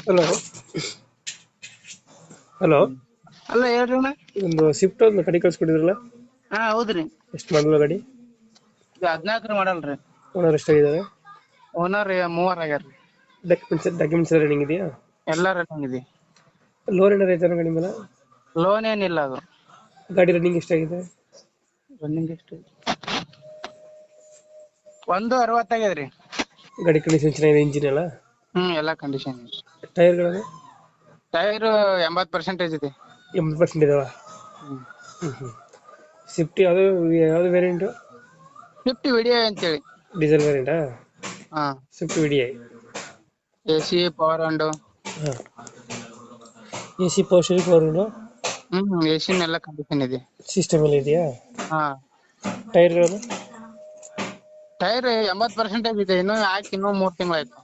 Hello. Hello. ಅಲ್ಲ ಹೇಳ್ರಿ ಅಣ್ಣ. ಒಂದು ಸ್ವಿಫ್ಟ್ ಒಂದು ಗಾಡಿ ಕಳ್ಸ್ಕೊಟ್ಟಿದ್ರಲ್ಲ, ಹಾ ಹೌದ್ರಿ. ಎಷ್ಟು ಮಾಡಲ್ಲ ಗಾಡಿ? ಇದು 14 ಮಾಡಲ್ರಿ. ಓನರ್ ಎಷ್ಟಾಗಿದ್ದಾರೆ? ಓನರ್ 3 ಆಗ್ಯಾರ್ರಿ. ಡಾಕ್ಯುಮೆಂಟ್ಸ್ ಎಲ್ಲ ರನ್ನಿಂಗ್ ಇದೆಯಾ? ಎಲ್ಲ ರನ್ನಿಂಗ್ ಇದೆ. ಲೋನ್ ಏನಾರ ಐತೆ ಗಾಡಿ ಮೇಲೆ? ಲೋನ್ ಏನಿಲ್ಲ ಅದು. ಗಾಡಿ ರನ್ನಿಂಗ್ ಎಷ್ಟಾಗಿದೆ? ರನ್ನಿಂಗ್ ಎಷ್ಟು? 160 ಆಗ್ಯದ್ರಿ. ಗಾಡಿ ಕಂಡೀಷನ್ ಚೆನ್ನಾಗಿದೆ, ಇಂಜಿನ್ ಎಲ್ಲ? ಎಲ್ಲ ಕಂಡೀಷನ್ ಇದೆ. ಟೈರ್ಗಳು? ಟೈರ್ 80% ಇದೆ. 80% ಇದಾವ? ಸ್ವಿಫ್ಟ್ ಯಾವ್ದು ವೇರಿಯಂಟು? ಸ್ವಿಫ್ಟ್ ವಿಡಿಯೋ ಅಂತೇಳಿ. ಡೀಸೆಲ್ ವೇರಿಯಂಟಾ? ಹಾ. Swift VDI. AC power window. ಹಾಂ. AC power steering, power window? AC ಎಲ್ಲ ಕಂಡೀಷನ್ ಇದೆ. ಸಿಸ್ಟಮ್ ಎಲ್ಲ ಇದೆಯಾ? ಹಾ. ಟೈರ್ಗಳು? ಟೈರ್ 80% ಇದೆ. ಇನ್ನೂ 3 ತಿಂಗಳಾಯ್ತು.